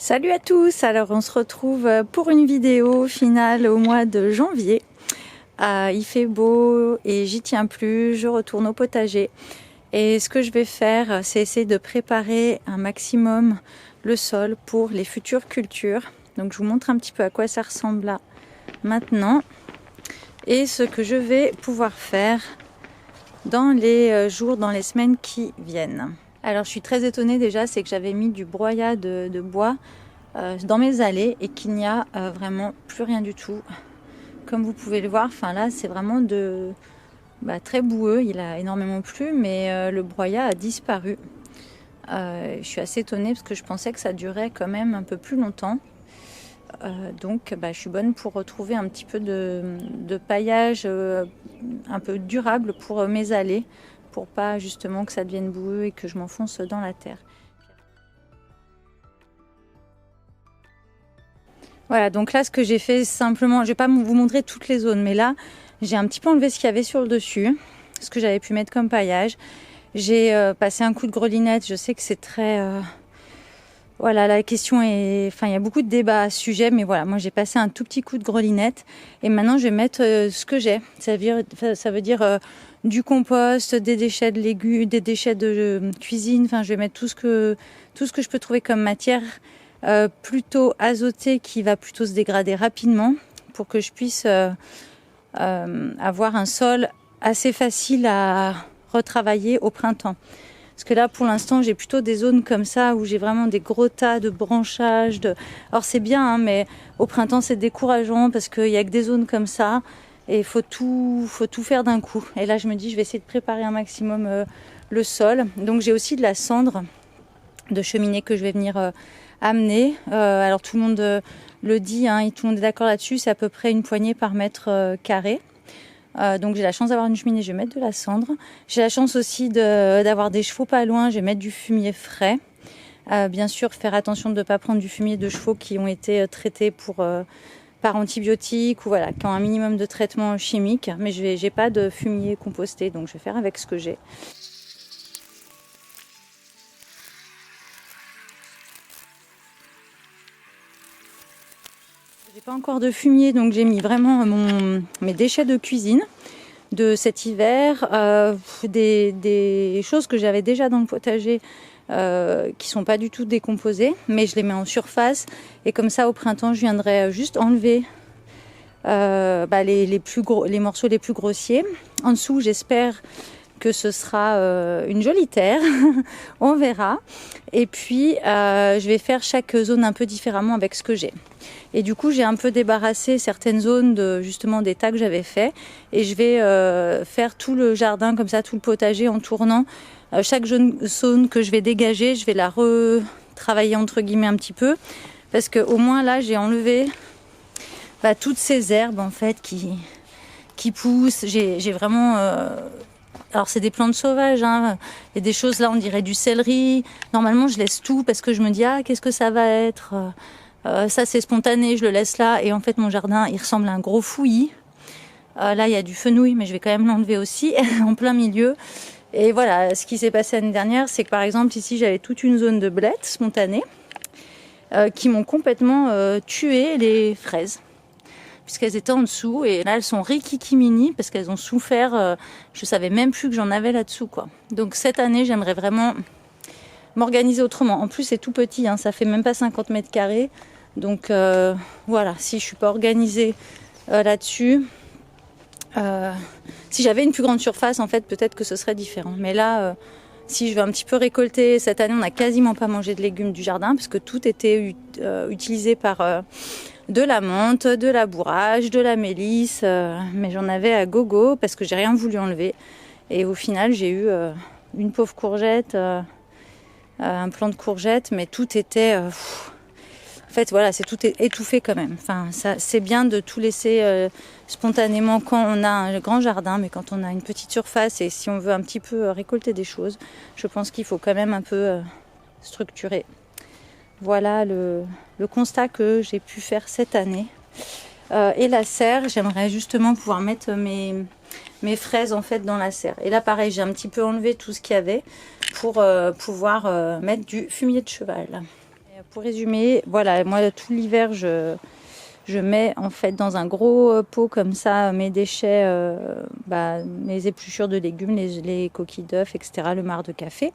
Salut à tous, alors on se retrouve pour une vidéo finale au mois de janvier. Il fait beau et j'y tiens plus, je retourne au potager. Et ce que je vais faire, c'est essayer de préparer un maximum le sol pour les futures cultures. Donc je vous montre un petit peu à quoi ça ressemble là maintenant. Et ce que je vais pouvoir faire dans les jours, dans les semaines qui viennent. Alors je suis très étonnée déjà, c'est que j'avais mis du broyat de bois dans mes allées et qu'il n'y a vraiment plus rien du tout. Comme vous pouvez le voir, là c'est vraiment très boueux, il a énormément plu, mais le broyat a disparu. Je suis assez étonnée parce que je pensais que ça durait quand même un peu plus longtemps. Donc je suis bonne pour retrouver un petit peu de paillage un peu durable pour mes allées, pour pas justement que ça devienne boueux et que je m'enfonce dans la terre. Voilà, donc là ce que j'ai fait simplement, je vais pas vous montrer toutes les zones, mais là j'ai un petit peu enlevé ce qu'il y avait sur le dessus, ce que j'avais pu mettre comme paillage. J'ai passé un coup de grelinette, je sais que c'est très... Voilà, la question est... il y a beaucoup de débats à ce sujet, mais voilà, moi j'ai passé un tout petit coup de grelinette et maintenant je vais mettre ce que j'ai. Ça veut dire du compost, des déchets de légumes, des déchets de cuisine, je vais mettre tout ce que je peux trouver comme matière plutôt azotée qui va plutôt se dégrader rapidement pour que je puisse avoir un sol assez facile à retravailler au printemps. Parce que là, pour l'instant, j'ai plutôt des zones comme ça où j'ai vraiment des gros tas de branchages. Alors c'est bien, mais au printemps, c'est décourageant parce qu'il n'y a que des zones comme ça et il faut tout faire d'un coup. Et là, je me dis, je vais essayer de préparer un maximum le sol. Donc j'ai aussi de la cendre de cheminée que je vais venir amener. Alors tout le monde le dit, tout le monde est d'accord là-dessus, c'est à peu près une poignée par mètre carré. Donc j'ai la chance d'avoir une cheminée, je vais mettre de la cendre. J'ai la chance aussi d'avoir des chevaux pas loin, je vais mettre du fumier frais. Bien sûr, faire attention de ne pas prendre du fumier de chevaux qui ont été traités par antibiotiques ou voilà, qui ont un minimum de traitement chimique. Mais j'ai pas de fumier composté, donc je vais faire avec ce que j'ai. J'ai pas encore de fumier, donc j'ai mis vraiment mes déchets de cuisine de cet hiver, des choses que j'avais déjà dans le potager qui sont pas du tout décomposées, mais je les mets en surface et comme ça au printemps je viendrai juste enlever les morceaux les plus grossiers. En dessous, j'espère que ce sera une jolie terre, on verra. Et puis je vais faire chaque zone un peu différemment avec ce que j'ai. Et du coup, j'ai un peu débarrassé certaines zones justement des tas que j'avais fait. Et je vais faire tout le jardin comme ça, tout le potager en tournant. Chaque zone que je vais dégager, je vais la retravailler entre guillemets un petit peu. Parce qu'au moins là, j'ai enlevé toutes ces herbes en fait qui poussent. J'ai vraiment... Alors c'est des plantes sauvages, il y a des choses là, on dirait du céleri. Normalement, je laisse tout parce que je me dis, qu'est-ce que ça va être ça c'est spontané, je le laisse là. Et en fait, mon jardin, il ressemble à un gros fouillis. Là, il y a du fenouil, mais je vais quand même l'enlever aussi, en plein milieu. Et voilà, ce qui s'est passé l'année dernière, c'est que par exemple, ici, j'avais toute une zone de blettes spontanées qui m'ont complètement tué les fraises. Puisqu'elles étaient en dessous et là elles sont rikikimini parce qu'elles ont souffert, je savais même plus que j'en avais là-dessous quoi. Donc cette année j'aimerais vraiment m'organiser autrement. En plus c'est tout petit, ça fait même pas 50 mètres carrés. Donc voilà, si je suis pas organisée là-dessus, si j'avais une plus grande surface en fait peut-être que ce serait différent. Mais là si je veux un petit peu récolter, cette année on n'a quasiment pas mangé de légumes du jardin parce que tout était utilisé par... de la menthe, de la bourrage, de la mélisse, mais j'en avais à gogo parce que j'ai rien voulu enlever. Et au final, j'ai eu une pauvre courgette, un plant de courgette, mais tout était... en fait, voilà, c'est tout étouffé quand même. C'est bien de tout laisser spontanément quand on a un grand jardin, mais quand on a une petite surface et si on veut un petit peu récolter des choses, je pense qu'il faut quand même un peu structurer. Voilà le constat que j'ai pu faire cette année. Et la serre, j'aimerais justement pouvoir mettre mes fraises en fait dans la serre. Et là pareil, j'ai un petit peu enlevé tout ce qu'il y avait pour pouvoir mettre du fumier de cheval. Pour résumer, voilà, moi tout l'hiver je mets en fait dans un gros pot comme ça mes déchets, mes épluchures de légumes, les coquilles d'œufs, etc., le marc de café.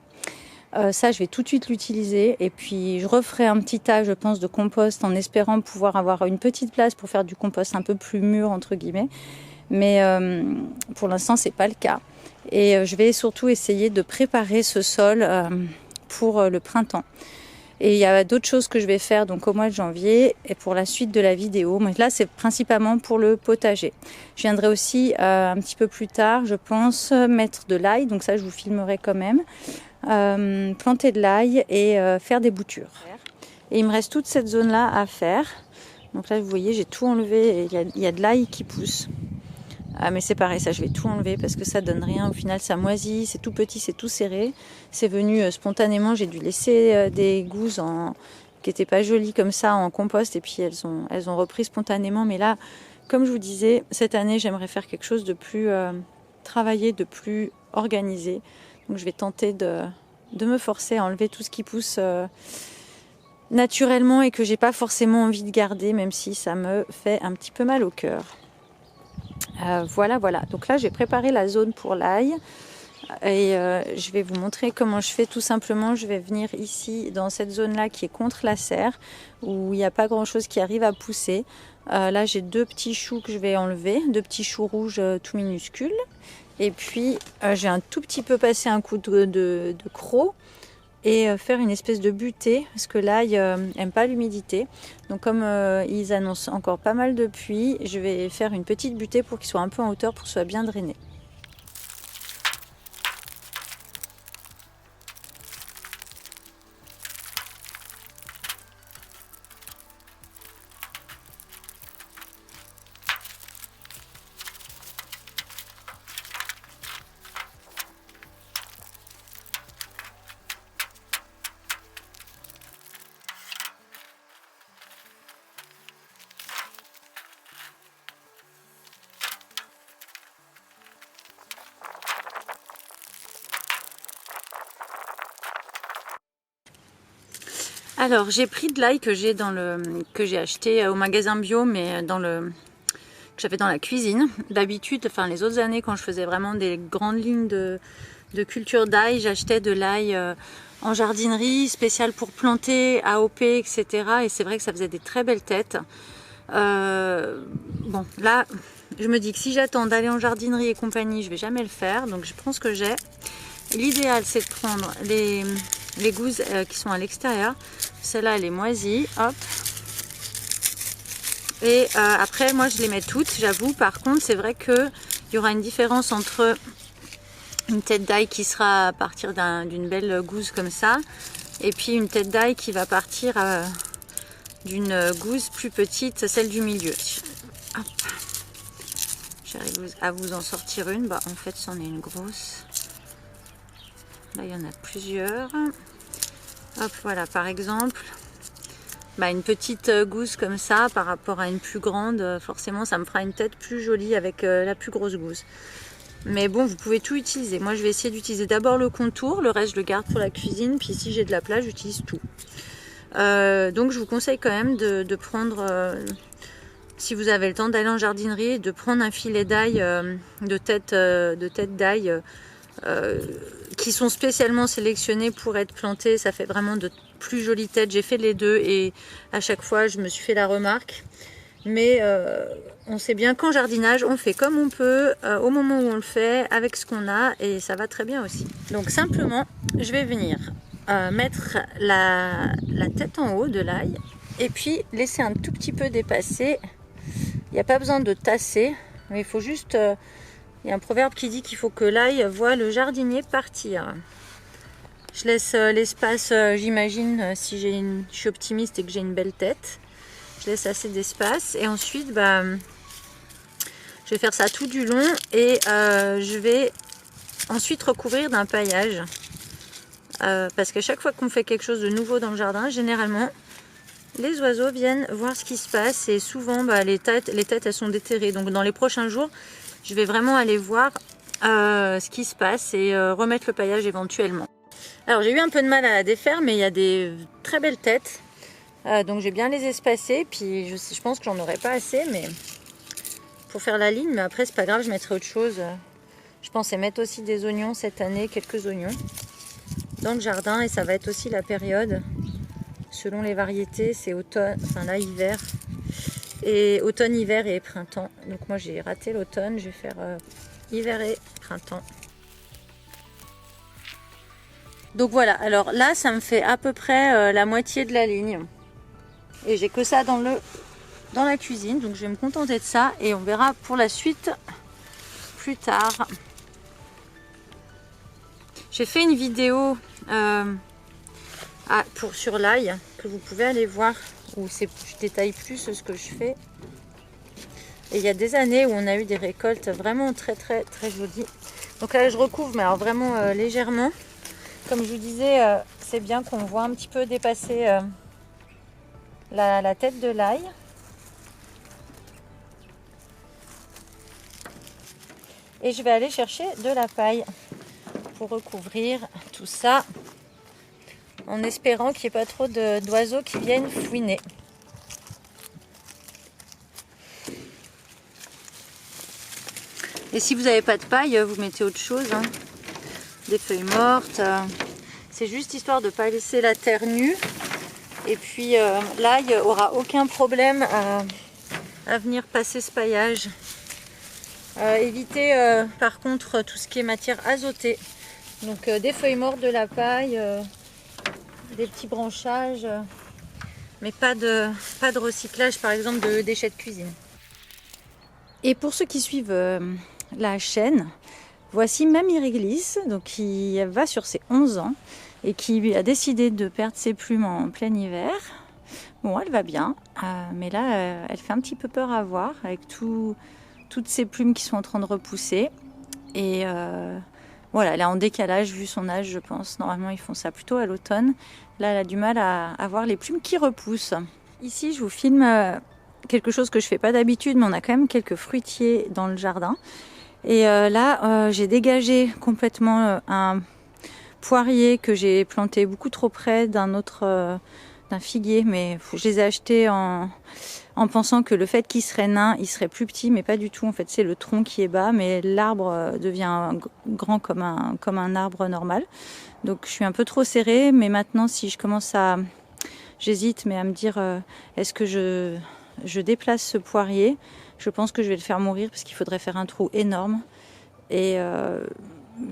Ça, je vais tout de suite l'utiliser et puis je referai un petit tas, je pense, de compost en espérant pouvoir avoir une petite place pour faire du compost un peu plus mûr, entre guillemets. Mais pour l'instant, c'est pas le cas. Et je vais surtout essayer de préparer ce sol pour le printemps. Et il y a d'autres choses que je vais faire donc au mois de janvier et pour la suite de la vidéo. Mais là, c'est principalement pour le potager. Je viendrai aussi un petit peu plus tard, je pense, mettre de l'ail. Donc ça, je vous filmerai quand même. Planter de l'ail et faire des boutures. Et il me reste toute cette zone-là à faire. Donc là, vous voyez, j'ai tout enlevé. Il y a de l'ail qui pousse. Ah, mais c'est pareil, ça je vais tout enlever parce que ça donne rien. Au final, ça moisit, c'est tout petit, c'est tout serré. C'est venu spontanément. J'ai dû laisser des gousses qui n'étaient pas jolies comme ça en compost et puis elles ont repris spontanément. Mais là, comme je vous disais, cette année, j'aimerais faire quelque chose de plus travaillé, de plus organisé. Donc je vais tenter de me forcer à enlever tout ce qui pousse naturellement et que j'ai pas forcément envie de garder, même si ça me fait un petit peu mal au cœur. Voilà. Donc là, j'ai préparé la zone pour l'ail et je vais vous montrer comment je fais. Tout simplement, je vais venir ici dans cette zone-là qui est contre la serre où il n'y a pas grand-chose qui arrive à pousser. Là, j'ai 2 petits choux que je vais enlever, 2 petits choux rouges tout minuscules. Et puis, j'ai un tout petit peu passé un coup de croc et faire une espèce de butée parce que l'ail n'aime pas l'humidité. Donc comme ils annoncent encore pas mal de pluie, je vais faire une petite butée pour qu'il soit un peu en hauteur pour qu'il soit bien drainé. Alors j'ai pris de l'ail que j'ai acheté au magasin bio, mais que j'avais dans la cuisine. D'habitude, enfin les autres années, quand je faisais vraiment des grandes lignes de culture d'ail, j'achetais de l'ail en jardinerie, spécial pour planter, AOP, etc. Et c'est vrai que ça faisait des très belles têtes. Bon, là, je me dis que si j'attends d'aller en jardinerie et compagnie, je vais jamais le faire. Donc je prends ce que j'ai. L'idéal, c'est de prendre les gousses qui sont à l'extérieur. Celle-là, elle est moisie. Hop. Et après, moi, je les mets toutes, j'avoue. Par contre, c'est vrai qu'il y aura une différence entre une tête d'ail qui sera à partir d'une belle gousse comme ça, et puis une tête d'ail qui va partir d'une gousse plus petite, celle du milieu. Hop. J'arrive à vous en sortir une. Bah, en fait, c'en est une grosse. Là, il y en a plusieurs. Hop, voilà, par exemple, une petite gousse comme ça par rapport à une plus grande, forcément, ça me fera une tête plus jolie avec la plus grosse gousse. Mais bon, vous pouvez tout utiliser. Moi, je vais essayer d'utiliser d'abord le contour, le reste, je le garde pour la cuisine. Puis si j'ai de la place, j'utilise tout. Donc, je vous conseille quand même de prendre, si vous avez le temps d'aller en jardinerie, de prendre un filet d'ail, de tête d'ail, qui sont spécialement sélectionnés pour être plantés. Ça fait vraiment de plus jolies têtes. J'ai fait les deux et à chaque fois je me suis fait la remarque. Mais on sait bien qu'en jardinage on fait comme on peut, au moment où on le fait, avec ce qu'on a, et ça va très bien aussi. Donc simplement je vais venir mettre la tête en haut de l'ail et puis laisser un tout petit peu dépasser. Il n'y a pas besoin de tasser, mais il faut juste... il y a un proverbe qui dit qu'il faut que l'ail voie le jardinier partir. Je laisse l'espace, j'imagine, si je suis optimiste et que j'ai une belle tête. Je laisse assez d'espace. Et ensuite, je vais faire ça tout du long. Et je vais ensuite recouvrir d'un paillage. Parce qu'à chaque fois qu'on fait quelque chose de nouveau dans le jardin, généralement, les oiseaux viennent voir ce qui se passe. Et souvent, les têtes, elles sont déterrées. Donc dans les prochains jours, je vais vraiment aller voir ce qui se passe et remettre le paillage éventuellement. Alors j'ai eu un peu de mal à la défaire, mais il y a des très belles têtes. Donc j'ai bien les espacés, puis je pense que j'en aurai pas assez, mais pour faire la ligne, mais après c'est pas grave, je mettrai autre chose. Je pensais mettre aussi des oignons cette année, quelques oignons dans le jardin, et ça va être aussi la période selon les variétés, c'est automne, enfin là hiver, et automne, hiver et printemps. Donc moi j'ai raté l'automne, je vais faire hiver et printemps. Donc voilà, alors là ça me fait à peu près la moitié de la ligne. Et j'ai que ça dans la cuisine, donc je vais me contenter de ça et on verra pour la suite plus tard. J'ai fait une vidéo sur l'ail que vous pouvez aller voir, où je détaille plus ce que je fais. Et il y a des années où on a eu des récoltes vraiment très très très jolies. Donc là je recouvre, mais alors vraiment légèrement. Comme je vous disais, c'est bien qu'on voit un petit peu dépasser la tête de l'ail. Et je vais aller chercher de la paille pour recouvrir tout ça, en espérant qu'il n'y ait pas trop d'oiseaux qui viennent fouiner. Et si vous n'avez pas de paille, vous mettez autre chose, hein. Des feuilles mortes. C'est juste histoire de ne pas laisser la terre nue. Et puis l'ail aura aucun problème à venir passer ce paillage. Évitez par contre tout ce qui est matière azotée. Donc des feuilles mortes, de la paille, des petits branchages, mais pas de recyclage par exemple de déchets de cuisine. Et pour ceux qui suivent la chaîne, voici Mamie Réglisse, donc qui va sur ses 11 ans et qui a décidé de perdre ses plumes en plein hiver. Bon, elle va bien, mais là elle fait un petit peu peur à voir avec toutes ces plumes qui sont en train de repousser. Et voilà, elle est en décalage vu son âge, je pense. Normalement, ils font ça plutôt à l'automne. Là, elle a du mal à voir les plumes qui repoussent. Ici, je vous filme quelque chose que je fais pas d'habitude, mais on a quand même quelques fruitiers dans le jardin. Et là, j'ai dégagé complètement un poirier que j'ai planté beaucoup trop près d'un figuier, mais je les ai achetés en pensant que le fait qu'il serait nain, il serait plus petit, mais pas du tout. En fait, c'est le tronc qui est bas, mais l'arbre devient grand comme un arbre normal. Donc, je suis un peu trop serrée, mais maintenant, si je commence j'hésite, mais à me dire, est-ce que je déplace ce poirier? Je pense que je vais le faire mourir parce qu'il faudrait faire un trou énorme. Et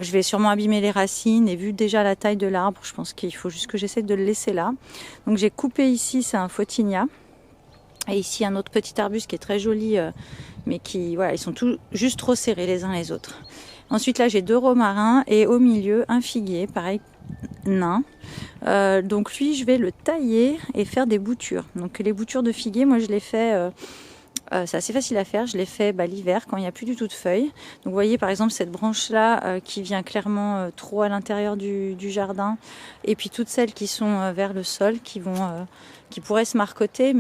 je vais sûrement abîmer les racines. Et vu déjà la taille de l'arbre, je pense qu'il faut juste que j'essaie de le laisser là. Donc, j'ai coupé ici, c'est un photinia. Et ici, un autre petit arbuste qui est très joli, mais voilà, ils sont juste trop serrés les uns les autres. Ensuite, là, j'ai 2 romarins et au milieu, un figuier, pareil, nain. Donc lui, je vais le tailler et faire des boutures. Donc les boutures de figuier, moi, je les fais... c'est assez facile à faire, je les fais l'hiver quand il n'y a plus du tout de feuilles. Donc vous voyez par exemple cette branche-là qui vient clairement trop à l'intérieur du jardin. Et puis toutes celles qui sont vers le sol, qui pourraient se marcoter,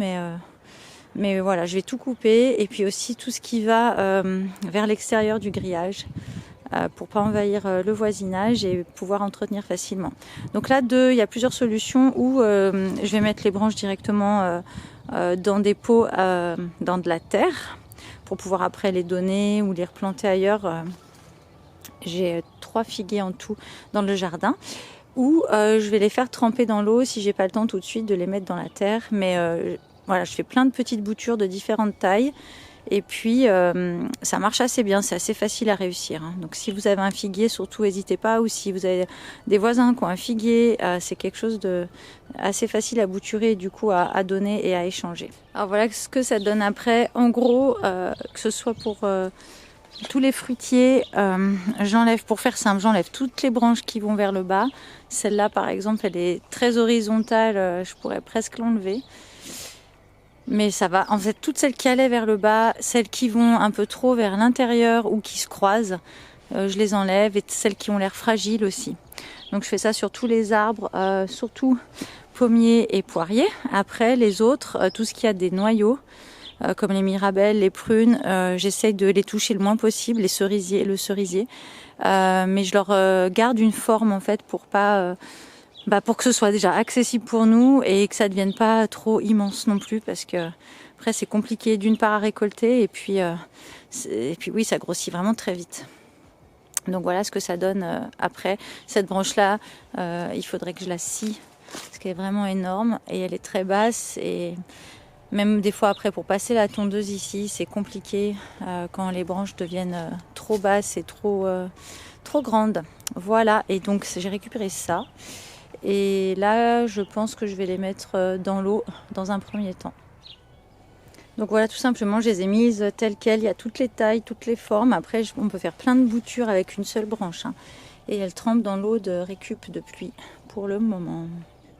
mais voilà, je vais tout couper. Et puis aussi tout ce qui va vers l'extérieur du grillage pour pas envahir le voisinage et pouvoir entretenir facilement. Donc là, il y a plusieurs solutions où je vais mettre les branches directement dans des pots, dans de la terre, pour pouvoir après les donner ou les replanter ailleurs. J'ai 3 figuiers en tout dans le jardin. Ou je vais les faire tremper dans l'eau si j'ai pas le temps tout de suite de les mettre dans la terre. Mais voilà, je fais plein de petites boutures de différentes tailles. Et puis, ça marche assez bien, c'est assez facile à réussir. Hein. Donc, si vous avez un figuier, surtout, n'hésitez pas. Ou si vous avez des voisins qui ont un figuier, c'est quelque chose de assez facile à bouturer et du coup à donner et à échanger. Alors, voilà ce que ça donne après. En gros, que ce soit pour tous les fruitiers, j'enlève, pour faire simple, j'enlève toutes les branches qui vont vers le bas. Celle-là, par exemple, elle est très horizontale, je pourrais presque l'enlever. Mais ça va, en fait, toutes celles qui allaient vers le bas, celles qui vont un peu trop vers l'intérieur ou qui se croisent, je les enlève, et celles qui ont l'air fragiles aussi. Donc je fais ça sur tous les arbres, surtout pommiers et poiriers. Après, les autres, tout ce qui a des noyaux, comme les mirabelles, les prunes, j'essaye de les toucher le moins possible, le cerisier. Mais je leur garde une forme, en fait, pour pas pour que ce soit déjà accessible pour nous et que ça ne devienne pas trop immense non plus, parce que après c'est compliqué d'une part à récolter et puis oui, ça grossit vraiment très vite. Donc voilà ce que ça donne après. Cette branche là, il faudrait que je la scie parce qu'elle est vraiment énorme et elle est très basse, et même des fois après pour passer la tondeuse ici c'est compliqué quand les branches deviennent trop basses et trop grandes. Voilà, et donc j'ai récupéré ça. Et là, je pense que je vais les mettre dans l'eau dans un premier temps. Donc voilà, tout simplement, je les ai mises telles quelles. Il y a toutes les tailles, toutes les formes. Après, on peut faire plein de boutures avec une seule branche. Et elles trempent dans l'eau de récup de pluie pour le moment.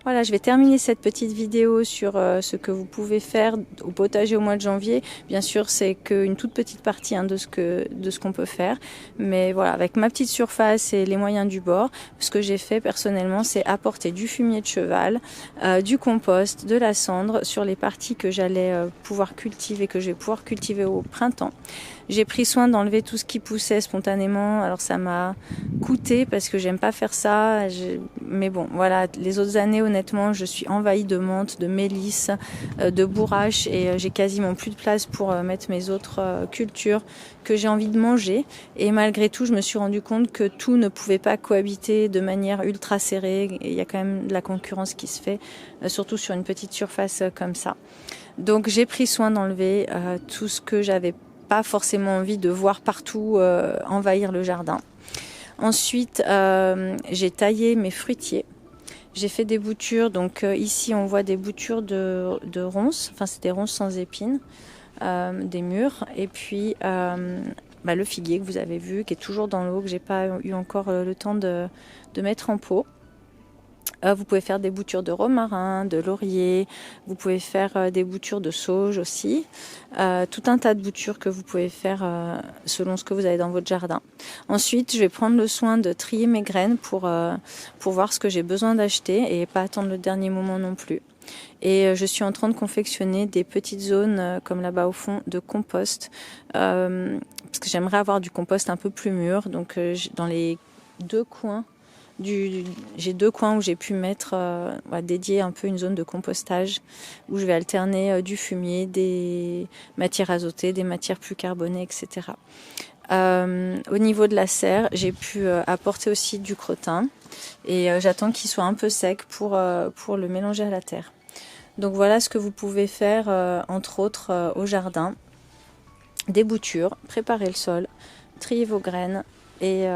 Voilà, je vais terminer cette petite vidéo sur ce que vous pouvez faire au potager au mois de janvier. Bien sûr, c'est qu'une toute petite partie de ce qu'on peut faire. Mais voilà, avec ma petite surface et les moyens du bord, ce que j'ai fait personnellement, c'est apporter du fumier de cheval, du compost, de la cendre sur les parties que j'allais pouvoir cultiver, que je vais pouvoir cultiver au printemps. J'ai pris soin d'enlever tout ce qui poussait spontanément. Alors ça m'a coûté parce que j'aime pas faire ça. Mais bon, voilà, les autres années, honnêtement, je suis envahie de menthe, de mélisse, de bourrache, et j'ai quasiment plus de place pour mettre mes autres cultures que j'ai envie de manger. Et malgré tout, je me suis rendu compte que tout ne pouvait pas cohabiter de manière ultra serrée. Et il y a quand même de la concurrence qui se fait, surtout sur une petite surface comme ça. Donc j'ai pris soin d'enlever tout ce que j'avais pas forcément envie de voir partout envahir le jardin. Ensuite, j'ai taillé mes fruitiers. J'ai fait des boutures. Donc ici, on voit des boutures de ronces. Enfin, c'est des ronces sans épines, des mûres. Et puis le figuier que vous avez vu, qui est toujours dans l'eau, que j'ai pas eu encore le temps de mettre en pot. Vous pouvez faire des boutures de romarin, de laurier, vous pouvez faire des boutures de sauge aussi. Tout un tas de boutures que vous pouvez faire selon ce que vous avez dans votre jardin. Ensuite, je vais prendre le soin de trier mes graines pour voir ce que j'ai besoin d'acheter et pas attendre le dernier moment non plus. Et je suis en train de confectionner des petites zones comme là-bas au fond de compost parce que j'aimerais avoir du compost un peu plus mûr. Donc dans les deux coins, j'ai deux coins où j'ai pu mettre, dédier un peu une zone de compostage où je vais alterner du fumier, des matières azotées, des matières plus carbonées, etc. Au niveau de la serre, j'ai pu apporter aussi du crottin et j'attends qu'il soit un peu sec pour le mélanger à la terre. Donc voilà ce que vous pouvez faire entre autres au jardin. Des boutures, préparer le sol, trier vos graines et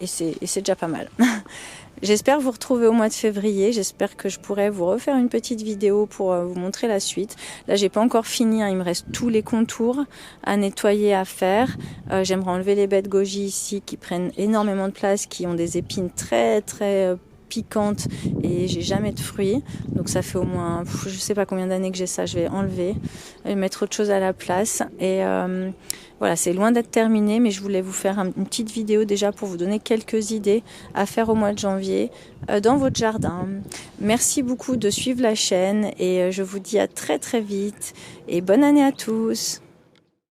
c'est déjà pas mal. J'espère vous retrouver au mois de février. J'espère que je pourrai vous refaire une petite vidéo pour vous montrer la suite. Là, j'ai pas encore fini. Il me reste tous les contours à nettoyer, à faire. J'aimerais enlever les baies de goji ici qui prennent énormément de place, qui ont des épines très très piquantes et j'ai jamais de fruits. Donc ça fait au moins, je sais pas combien d'années que j'ai ça. Je vais enlever et mettre autre chose à la place. Et voilà, c'est loin d'être terminé, mais je voulais vous faire une petite vidéo déjà pour vous donner quelques idées à faire au mois de janvier dans votre jardin. Merci beaucoup de suivre la chaîne et je vous dis à très très vite et bonne année à tous.